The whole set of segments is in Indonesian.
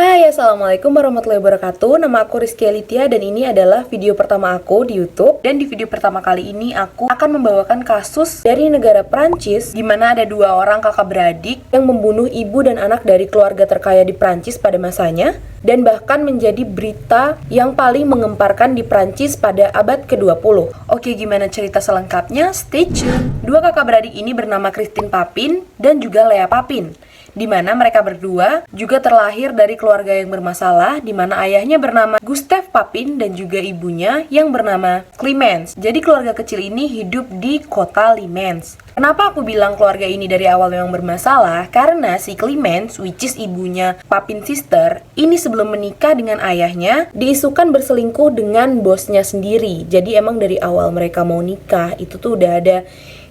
Hai, Assalamualaikum warahmatullahi wabarakatuh. Nama aku Rizky Alitia dan ini adalah video pertama aku di YouTube. Dan di video pertama kali ini aku akan membawakan kasus dari negara Prancis di mana ada dua orang kakak beradik yang membunuh ibu dan anak dari keluarga terkaya di Prancis pada masanya dan bahkan menjadi berita yang paling mengemparkan di Prancis pada abad ke-20. Oke, gimana cerita selengkapnya? Stay tune. Dua kakak beradik ini bernama Christine Papin dan juga Lea Papin, di mana mereka berdua juga terlahir dari keluarga yang bermasalah, di mana ayahnya bernama Gustave Papin dan juga ibunya yang bernama Clemence. Jadi keluarga kecil ini hidup di kota Le Mans. Kenapa aku bilang keluarga ini dari awal memang bermasalah? Karena si Clemence, which is ibunya Papin sister, ini sebelum menikah dengan ayahnya diisukan berselingkuh dengan bosnya sendiri. Jadi emang dari awal mereka mau nikah itu tuh udah ada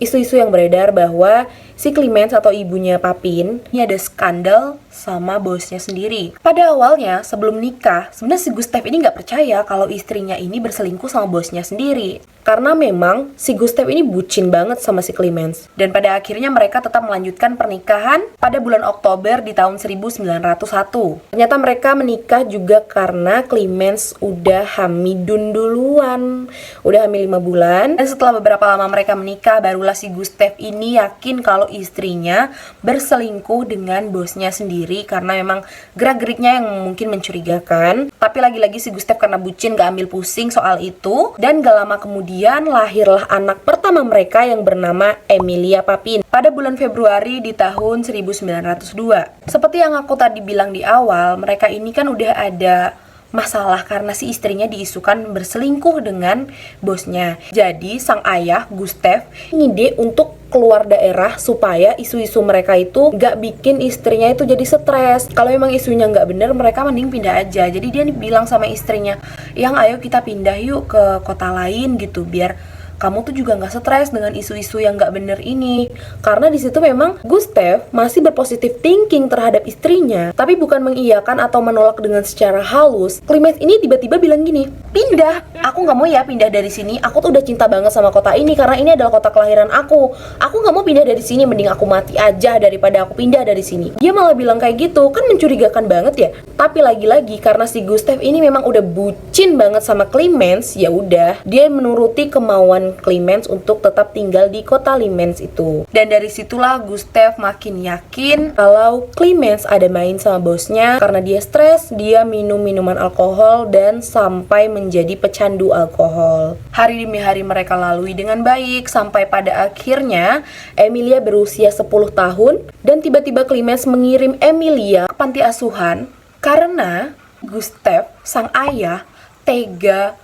isu-isu yang beredar bahwa si Clemence atau ibunya Papin ini ada skandal sama bosnya sendiri. Pada awalnya sebelum nikah, sebenarnya si Gustave ini nggak percaya kalau istrinya ini berselingkuh sama bosnya sendiri. Karena memang si Gustave ini bucin banget sama si Clemence. Dan pada akhirnya mereka tetap melanjutkan pernikahan pada bulan Oktober di tahun 1901. Ternyata mereka menikah juga karena Clemence udah hamidun duluan. Udah hamil 5 bulan. Dan setelah beberapa lama mereka menikah, barulah si Gustave ini yakin kalau istrinya berselingkuh dengan bosnya sendiri karena memang gerak-geriknya yang mungkin mencurigakan. Tapi lagi-lagi si Gustave karena bucin gak ambil pusing soal itu. Dan gak lama kemudian lahirlah anak pertama mereka yang bernama Emilia Papin pada bulan Februari di tahun 1902. Seperti yang aku tadi bilang di awal, mereka ini kan udah ada masalah karena si istrinya diisukan berselingkuh dengan bosnya. Jadi sang ayah Gustave ngide untuk keluar daerah supaya isu-isu mereka itu gak bikin istrinya itu jadi stres. Kalau memang isunya gak bener, mereka mending pindah aja. Jadi dia bilang sama istrinya, yang ayo kita pindah yuk ke kota lain gitu, biar kamu tuh juga nggak stres dengan isu-isu yang nggak bener ini. Karena di situ memang Gustave masih berpositif thinking terhadap istrinya, tapi bukan mengiyakan atau menolak dengan secara halus. Clemence ini tiba-tiba bilang gini, pindah, aku nggak mau ya pindah dari sini. Aku tuh udah cinta banget sama kota ini karena ini adalah kota kelahiran aku. Aku nggak mau pindah dari sini, mending aku mati aja daripada aku pindah dari sini. Dia malah bilang kayak gitu, kan mencurigakan banget ya. Tapi lagi-lagi karena si Gustave ini memang udah bucin banget sama Clemence, ya udah dia menuruti kemauan Clemence untuk tetap tinggal di kota Le Mans itu. Dan dari situlah Gustave makin yakin kalau Clemence ada main sama bosnya karena dia stres, dia minum minuman alkohol dan sampai menjadi pecandu alkohol. Hari demi hari mereka lalui dengan baik sampai pada akhirnya Emilia berusia 10 tahun dan tiba-tiba Clemence mengirim Emilia ke panti asuhan karena Gustave, sang ayah, tega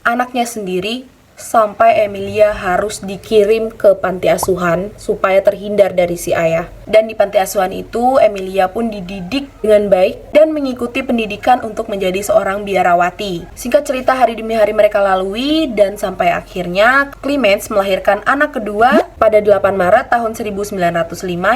anaknya sendiri sampai Emilia harus dikirim ke panti asuhan supaya terhindar dari si ayah. Dan di panti asuhan itu Emilia pun dididik dengan baik dan mengikuti pendidikan untuk menjadi seorang biarawati. Singkat cerita, hari demi hari mereka lalui dan sampai akhirnya Clemence melahirkan anak kedua pada 8 Maret tahun 1905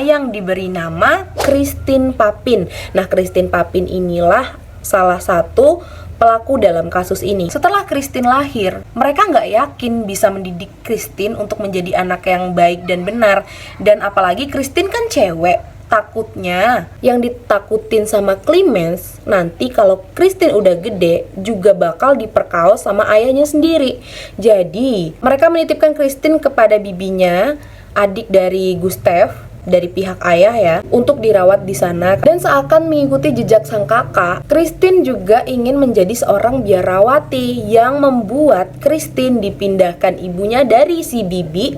yang diberi nama Christine Papin. Nah, Christine Papin inilah salah satu pelaku dalam kasus ini. Setelah Christine lahir, mereka nggak yakin bisa mendidik Christine untuk menjadi anak yang baik dan benar. Dan apalagi Christine kan cewek. Takutnya yang ditakutin sama Clemence nanti kalau Christine udah gede juga bakal diperkaos sama ayahnya sendiri. Jadi mereka menitipkan Christine kepada bibinya, adik dari Gustave, dari pihak ayah ya, untuk dirawat di sana. Dan seakan mengikuti jejak sang kakak, Christine juga ingin menjadi seorang biarawati yang membuat Christine dipindahkan ibunya dari si bibi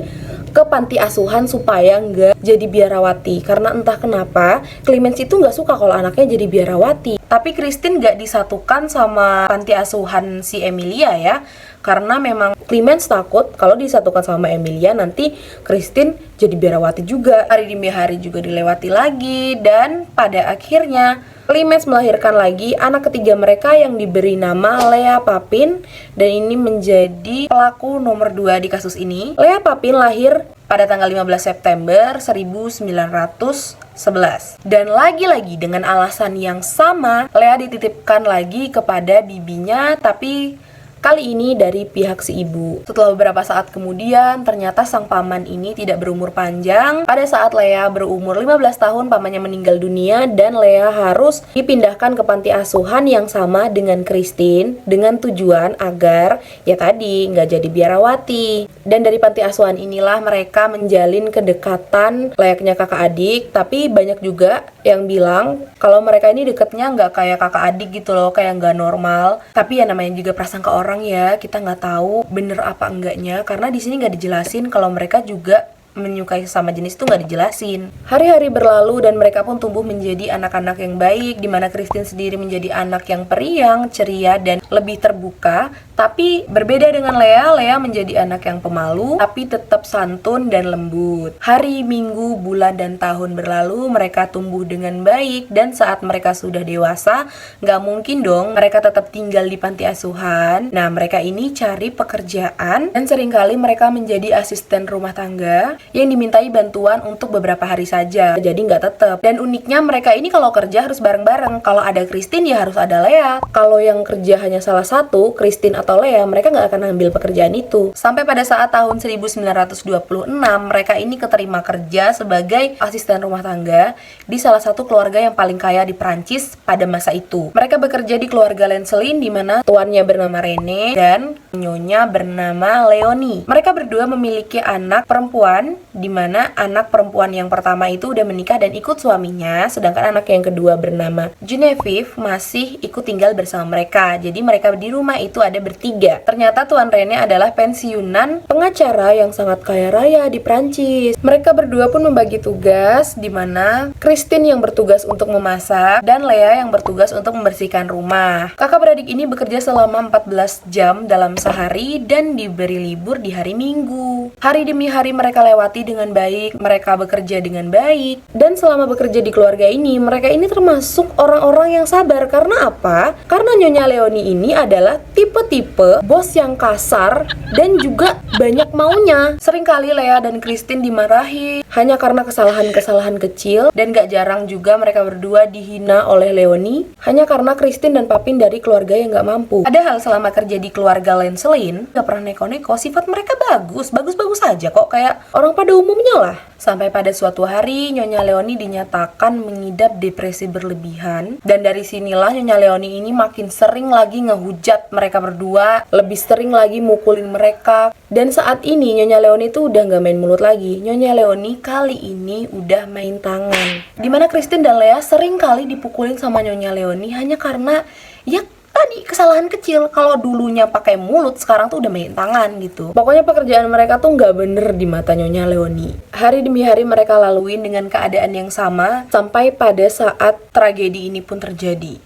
ke panti asuhan supaya nggak jadi biarawati. Karena entah kenapa Clemence itu nggak suka kalau anaknya jadi biarawati. Tapi Christine nggak disatukan sama panti asuhan si Emilia ya, karena memang Clemence takut kalau disatukan sama Emilia nanti Christine jadi biarawati juga. Hari demi hari juga dilewati lagi dan pada akhirnya Clemence melahirkan lagi anak ketiga mereka yang diberi nama Lea Papin dan ini menjadi pelaku nomor 2 di kasus ini. Lea Papin lahir pada tanggal 15 September 1911. Dan lagi-lagi dengan alasan yang sama, Lea dititipkan lagi kepada bibinya, tapi kali ini dari pihak si ibu. Setelah beberapa saat kemudian, ternyata sang paman ini tidak berumur panjang. Pada saat Lea berumur 15 tahun, pamannya meninggal dunia dan Lea harus dipindahkan ke panti asuhan yang sama dengan Christine dengan tujuan agar ya tadi nggak jadi biarawati. Dan dari panti asuhan inilah mereka menjalin kedekatan layaknya kakak adik, tapi banyak juga yang bilang kalau mereka ini deketnya nggak kayak kakak adik gitu loh, kayak nggak normal. Tapi ya namanya juga prasangka orang ya, kita nggak tahu bener apa enggaknya karena di sini nggak dijelasin kalau mereka juga menyukai sesama jenis itu nggak dijelasin. Hari-hari berlalu dan mereka pun tumbuh menjadi anak-anak yang baik, dimana Christine sendiri menjadi anak yang periang, ceria, dan lebih terbuka. Tapi berbeda dengan Lea, Lea menjadi anak yang pemalu, tapi tetap santun dan lembut. Hari, minggu, bulan, dan tahun berlalu, mereka tumbuh dengan baik, dan saat mereka sudah dewasa, nggak mungkin dong mereka tetap tinggal di panti asuhan. Nah, mereka ini cari pekerjaan, dan seringkali mereka menjadi asisten rumah tangga, yang dimintai bantuan untuk beberapa hari saja, jadi nggak tetap. Dan uniknya mereka ini kalau kerja harus bareng-bareng. Kalau ada Christine ya harus ada Lea. Kalau yang kerja hanya salah satu, Christine atau Lea, mereka nggak akan ambil pekerjaan itu. Sampai pada saat tahun 1926, mereka ini keterima kerja sebagai asisten rumah tangga di salah satu keluarga yang paling kaya di Prancis pada masa itu. Mereka bekerja di keluarga Lancelin, di mana tuannya bernama Rene dan nyonya bernama Leonie. Mereka berdua memiliki anak perempuan, di mana anak perempuan yang pertama itu udah menikah dan ikut suaminya, sedangkan anak yang kedua bernama Genevieve masih ikut tinggal bersama mereka. Jadi mereka di rumah itu ada bertiga. Ternyata Tuan Rene adalah pensiunan pengacara yang sangat kaya raya di Prancis. Mereka berdua pun membagi tugas, di mana Christine yang bertugas untuk memasak dan Lea yang bertugas untuk membersihkan rumah. Kakak beradik ini bekerja selama 14 jam dalam sehari dan diberi libur di hari Minggu. Hari demi hari mereka lewati dengan baik, mereka bekerja dengan baik, dan selama bekerja di keluarga ini, mereka ini termasuk orang-orang yang sabar. Karena apa? Karena Nyonya Leonie ini adalah tipe-tipe bos yang kasar dan juga banyak maunya. Seringkali Lea dan Christine dimarahi hanya karena kesalahan-kesalahan kecil, dan gak jarang juga mereka berdua dihina oleh Leonie hanya karena Christine dan Papin dari keluarga yang gak mampu. Padahal selama kerja di keluarga Lancelin, gak pernah neko-neko, sifat mereka bagus-bagus aja kok, kayak orang pada umumnya lah. Sampai pada suatu hari, Nyonya Leonie dinyatakan mengidap depresi berlebihan, dan dari sinilah Nyonya Leonie ini makin sering lagi ngehujat mereka berdua, lebih sering lagi mukulin mereka. Dan saat ini Nyonya Leonie tuh udah gak main mulut lagi. Nyonya Leonie kali ini udah main tangan, dimana Christine dan Lea sering kali dipukulin sama Nyonya Leonie hanya karena ya tadi kesalahan kecil. Kalau dulunya pakai mulut, sekarang tuh udah main tangan gitu. Pokoknya pekerjaan mereka tuh nggak bener di mata Nyonya Leonie. Hari demi hari mereka laluin dengan keadaan yang sama sampai pada saat tragedi ini pun terjadi.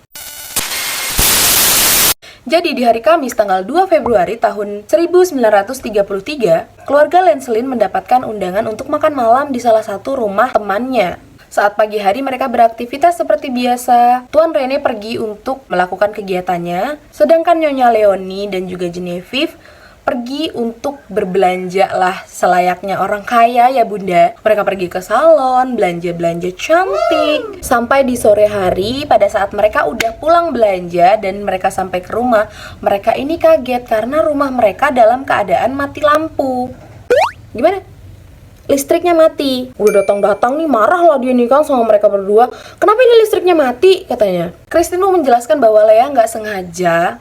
Jadi di hari Kamis tanggal 2 Februari tahun 1933, keluarga Lancelin mendapatkan undangan untuk makan malam di salah satu rumah temannya. Saat pagi hari mereka beraktivitas seperti biasa. Tuan Rene pergi untuk melakukan kegiatannya, sedangkan Nyonya Leonie dan juga Genevieve pergi untuk berbelanja lah selayaknya orang kaya ya bunda. Mereka pergi ke salon, belanja-belanja cantik. Sampai di sore hari, pada saat mereka udah pulang belanja dan mereka sampai ke rumah, mereka ini kaget karena rumah mereka dalam keadaan mati lampu. Gimana? Listriknya mati. Udah datang-datang nih, marah lah dia nih kan sama mereka berdua. Kenapa ini listriknya mati? Katanya. Christine mau menjelaskan bahwa Lea nggak sengaja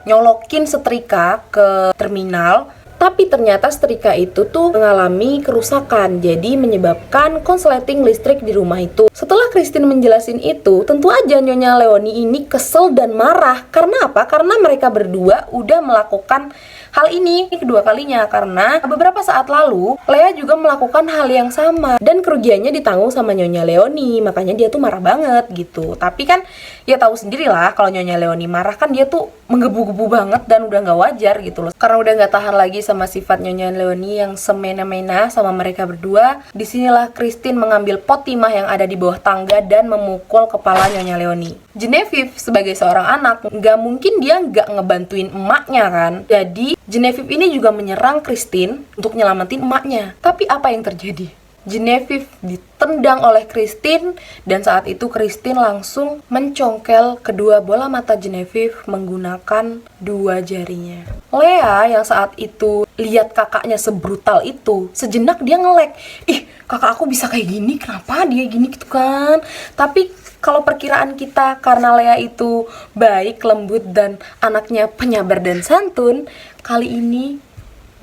nyolokin setrika ke terminal. Tapi ternyata setrika itu tuh mengalami kerusakan, jadi menyebabkan konsleting listrik di rumah itu. Setelah Christine menjelasin itu, tentu aja Nyonya Leonie ini kesel dan marah. Karena apa? Karena mereka berdua udah melakukan hal ini kedua kalinya, karena beberapa saat lalu Lea juga melakukan hal yang sama dan kerugiannya ditanggung sama Nyonya Leonie, makanya dia tuh marah banget gitu. Tapi kan ya tahu sendiri lah kalau Nyonya Leonie marah kan dia tuh menggebu-gebu banget dan udah nggak wajar gitu loh. Karena udah nggak tahan lagi sama sifat Nyonya Leonie yang semena-mena sama mereka berdua. Disinilah Christine mengambil pot timah yang ada di bawah tangga dan memukul kepala Nyonya Leonie. Genevieve sebagai seorang anak, nggak mungkin dia nggak ngebantuin emaknya kan. Jadi Genevieve ini juga menyerang Christine untuk nyelamatin emaknya. Tapi apa yang terjadi? Genevieve ditendang oleh Christine, dan saat itu Christine langsung mencongkel kedua bola mata Genevieve menggunakan dua jarinya. Lea yang saat itu lihat kakaknya sebrutal itu, sejenak dia ngelek, ih kakak aku bisa kayak gini, kenapa dia gini gitu kan. Tapi kalau perkiraan kita, karena Lea itu baik, lembut, dan anaknya penyabar dan santun, kali ini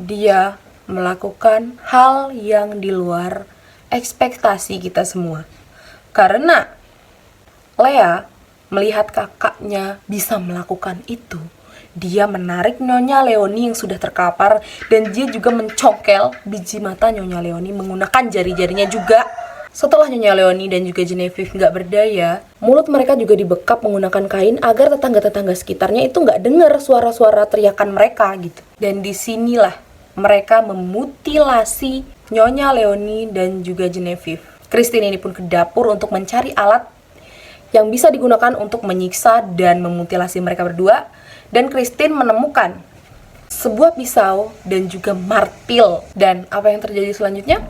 dia melakukan hal yang di luar ekspektasi kita semua. Karena Lea melihat kakaknya bisa melakukan itu, dia menarik Nyonya Leoni yang sudah terkapar, dan dia juga mencongkel biji mata Nyonya Leoni menggunakan jari-jarinya juga. Setelah Nyonya Leoni dan juga Genevieve nggak berdaya, mulut mereka juga dibekap menggunakan kain agar tetangga-tetangga sekitarnya itu nggak dengar suara-suara teriakan mereka gitu. Dan disinilah mereka memutilasi Nyonya Leoni dan juga Genevieve. Christine ini pun ke dapur untuk mencari alat yang bisa digunakan untuk menyiksa dan memutilasi mereka berdua. Dan Christine menemukan sebuah pisau dan juga martil. Dan apa yang terjadi selanjutnya?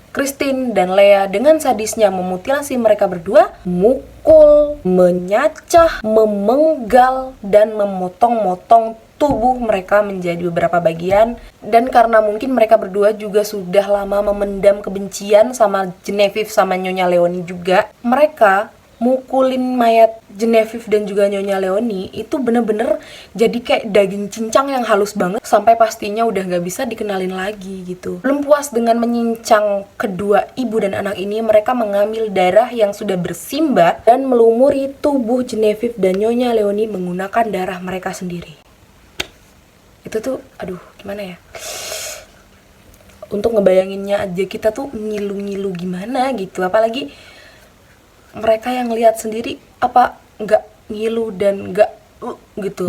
Christine dan Lea dengan sadisnya memutilasi mereka berdua, mukul, menyacah, memenggal, dan memotong-motong tubuh mereka menjadi beberapa bagian. Dan karena mungkin mereka berdua juga sudah lama memendam kebencian sama Genevieve sama Nyonya Leoni juga, mereka mukulin mayat Genevieve dan juga Nyonya Leoni itu bener-bener jadi kayak daging cincang yang halus banget, sampai pastinya udah gak bisa dikenalin lagi gitu. Belum puas dengan menyincang kedua ibu dan anak ini, mereka mengambil darah yang sudah bersimbah dan melumuri tubuh Genevieve dan Nyonya Leoni menggunakan darah mereka sendiri. Itu tuh, aduh gimana ya, untuk ngebayanginnya aja kita tuh ngilu-ngilu gimana gitu. Apalagi mereka yang lihat sendiri, apa nggak ngilu dan nggak gitu.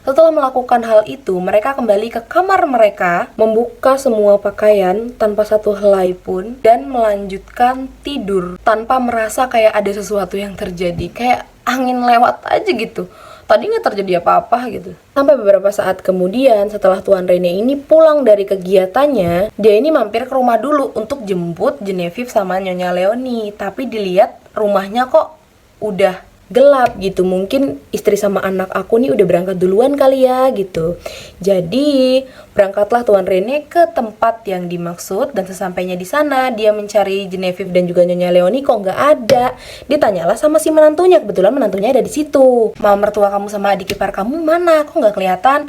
Setelah melakukan hal itu, mereka kembali ke kamar mereka, membuka semua pakaian tanpa satu helai pun, dan melanjutkan tidur tanpa merasa kayak ada sesuatu yang terjadi, kayak angin lewat aja gitu. Tadi nggak terjadi apa-apa gitu. Sampai beberapa saat kemudian, setelah Tuan Rene ini pulang dari kegiatannya, dia ini mampir ke rumah dulu untuk jemput Genevieve sama Nyonya Leoni. Tapi dilihat rumahnya kok udah gelap gitu. Mungkin istri sama anak aku nih udah berangkat duluan kali ya gitu. Jadi berangkatlah Tuan Rene ke tempat yang dimaksud, dan sesampainya di sana dia mencari Genevieve dan juga Nyonya Leoni, kok nggak ada. Ditanyalah sama si menantunya, kebetulan menantunya ada di situ. Mama mertua kamu sama adik ipar kamu mana? Kok nggak kelihatan?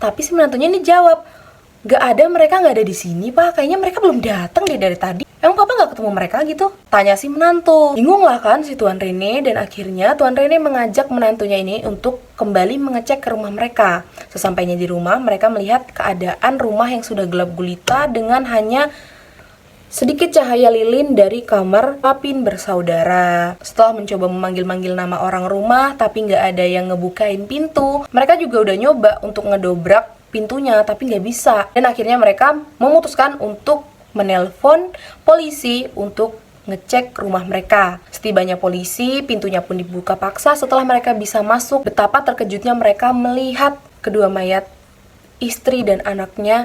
Tapi si menantunya ini jawab, nggak ada, mereka nggak ada di sini pak. Kayaknya mereka belum datang deh dari tadi. Emang papa nggak ketemu mereka gitu? Tanya si menantu. Bingung lah kan si Tuan Rene, dan akhirnya Tuan Rene mengajak menantunya ini untuk kembali mengecek ke rumah mereka. Sesampainya di rumah, mereka melihat keadaan rumah yang sudah gelap gulita dengan hanya sedikit cahaya lilin dari kamar Papin bersaudara. Setelah mencoba memanggil-manggil nama orang rumah, tapi nggak ada yang ngebukain pintu. Mereka juga udah nyoba untuk ngedobrak pintunya, tapi nggak bisa. Dan akhirnya mereka memutuskan untuk menelpon polisi untuk ngecek rumah mereka. Setibanya polisi, pintunya pun dibuka paksa. Setelah mereka bisa masuk, betapa terkejutnya mereka melihat kedua mayat istri dan anaknya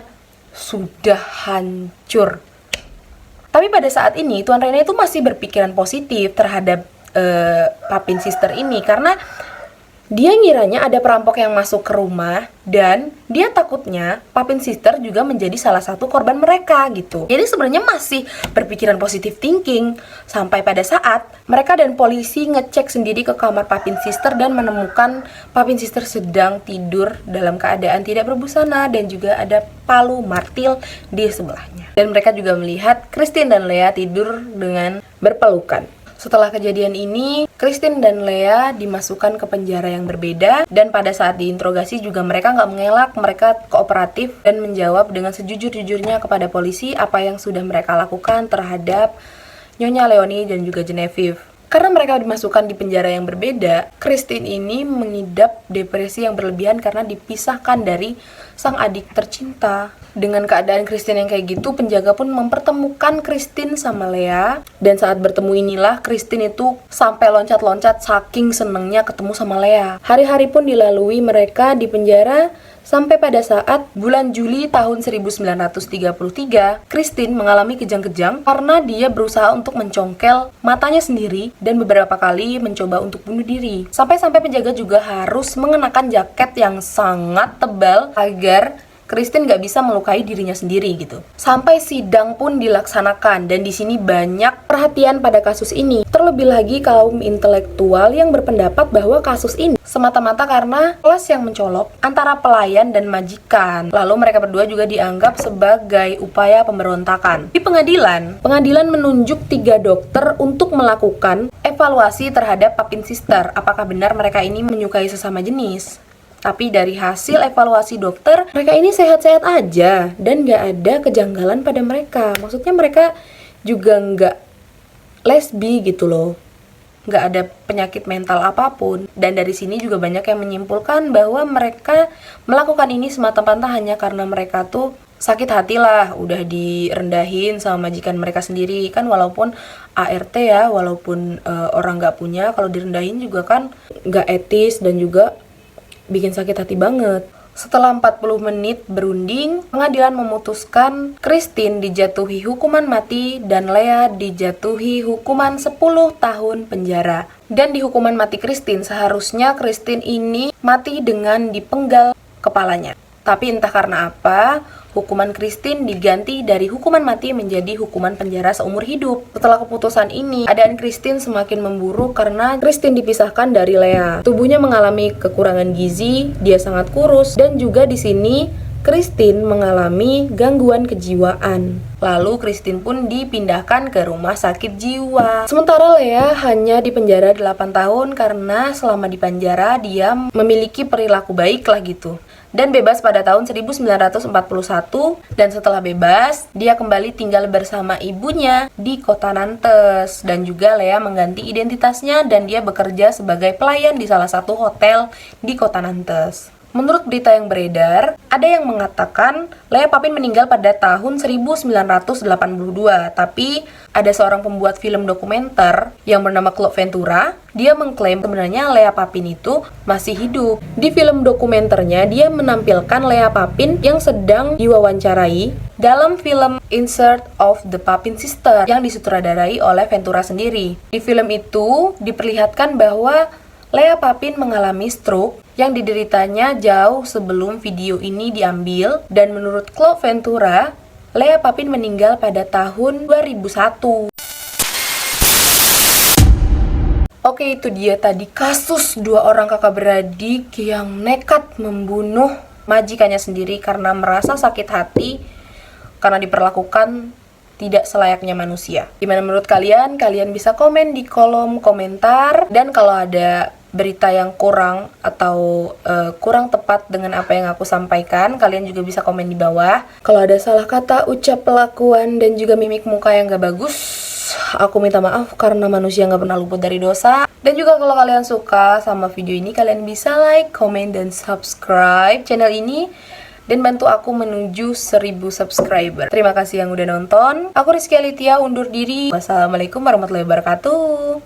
sudah hancur. Tapi pada saat ini Tuan Rene itu masih berpikiran positif terhadap Papin Sister ini, karena dia ngiranya ada perampok yang masuk ke rumah, dan dia takutnya Papin Sister juga menjadi salah satu korban mereka gitu. Jadi sebenarnya masih berpikiran positive thinking, sampai pada saat mereka dan polisi ngecek sendiri ke kamar Papin Sister dan menemukan Papin Sister sedang tidur dalam keadaan tidak berbusana, dan juga ada palu martil di sebelahnya. Dan mereka juga melihat Christine dan Lea tidur dengan berpelukan. Setelah kejadian ini, Christine dan Lea dimasukkan ke penjara yang berbeda, dan pada saat diinterogasi juga mereka nggak mengelak, mereka kooperatif dan menjawab dengan sejujur-jujurnya kepada polisi apa yang sudah mereka lakukan terhadap Nyonya Leoni dan juga Genevieve. Karena mereka dimasukkan di penjara yang berbeda, Christine ini mengidap depresi yang berlebihan karena dipisahkan dari sang adik tercinta. Dengan keadaan Christine yang kayak gitu, penjaga pun mempertemukan Christine sama Lea. Dan saat bertemu inilah Christine itu sampai loncat-loncat saking senengnya ketemu sama Lea. Hari-hari pun dilalui mereka di penjara Sampai pada saat bulan Juli tahun 1933, Christine mengalami kejang-kejang karena dia berusaha untuk mencongkel matanya sendiri dan beberapa kali mencoba untuk bunuh diri. Sampai-sampai penjaga juga harus mengenakan jaket yang sangat tebal agar Christine nggak bisa melukai dirinya sendiri gitu. Sampai sidang pun dilaksanakan dan di sini banyak perhatian pada kasus ini. Terlebih lagi kaum intelektual yang berpendapat bahwa kasus ini semata-mata karena kelas yang mencolok antara pelayan dan majikan. Lalu mereka berdua juga dianggap sebagai upaya pemberontakan. Di pengadilan menunjuk 3 dokter untuk melakukan evaluasi terhadap Papin Sister. Apakah benar mereka ini menyukai sesama jenis? Tapi dari hasil evaluasi dokter, mereka ini sehat-sehat aja dan nggak ada kejanggalan pada mereka. Maksudnya mereka juga nggak lesbi gitu loh, nggak ada penyakit mental apapun. Dan dari sini juga banyak yang menyimpulkan bahwa mereka melakukan ini semata-mata hanya karena mereka tuh sakit hati lah, udah direndahin sama majikan mereka sendiri. Kan walaupun ART ya, walaupun orang nggak punya, kalau direndahin juga kan nggak etis dan juga bikin sakit hati banget. Setelah 40 menit berunding, pengadilan memutuskan Christine dijatuhi hukuman mati dan Lea dijatuhi hukuman 10 tahun penjara. Dan di hukuman mati Christine, seharusnya Christine ini mati dengan dipenggal kepalanya. Tapi entah karena apa, hukuman Christine diganti dari hukuman mati menjadi hukuman penjara seumur hidup. Setelah keputusan ini, keadaan Christine semakin memburuk karena Christine dipisahkan dari Lea. Tubuhnya mengalami kekurangan gizi, dia sangat kurus, dan juga di sini Christine mengalami gangguan kejiwaan. Lalu Christine pun dipindahkan ke rumah sakit jiwa. Sementara Lea hanya dipenjara 8 tahun karena selama di penjara dia memiliki perilaku baik lah gitu. Dan bebas pada tahun 1941, dan setelah bebas, dia kembali tinggal bersama ibunya di kota Nantes. Dan juga Lea mengganti identitasnya dan dia bekerja sebagai pelayan di salah satu hotel di kota Nantes. Menurut berita yang beredar, ada yang mengatakan Lea Papin meninggal pada tahun 1982, tapi ada seorang pembuat film dokumenter yang bernama Claude Ventura. Dia mengklaim sebenarnya Lea Papin itu masih hidup. Di film dokumenternya, dia menampilkan Lea Papin yang sedang diwawancarai dalam film In Search of the Papin Sister yang disutradarai oleh Ventura sendiri. Di film itu diperlihatkan bahwa Lea Papin mengalami stroke yang dideritanya jauh sebelum video ini diambil, dan menurut Claude Ventura, Lea Papin meninggal pada tahun 2001. Oke, itu dia tadi kasus 2 orang kakak beradik yang nekat membunuh majikannya sendiri karena merasa sakit hati karena diperlakukan tidak selayaknya manusia. Gimana menurut kalian? Kalian bisa komen di kolom komentar. Dan kalau ada berita yang kurang atau kurang tepat dengan apa yang aku sampaikan, kalian juga bisa komen di bawah. Kalau ada salah kata, ucap, pelakuan, dan juga mimik muka yang gak bagus, aku minta maaf karena manusia gak pernah luput dari dosa. Dan juga kalau kalian suka sama video ini, kalian bisa like, comment, dan subscribe channel ini dan bantu aku menuju 1000 subscriber. Terima kasih yang udah nonton. Aku Rizky Alitia undur diri. Wassalamualaikum warahmatullahi wabarakatuh.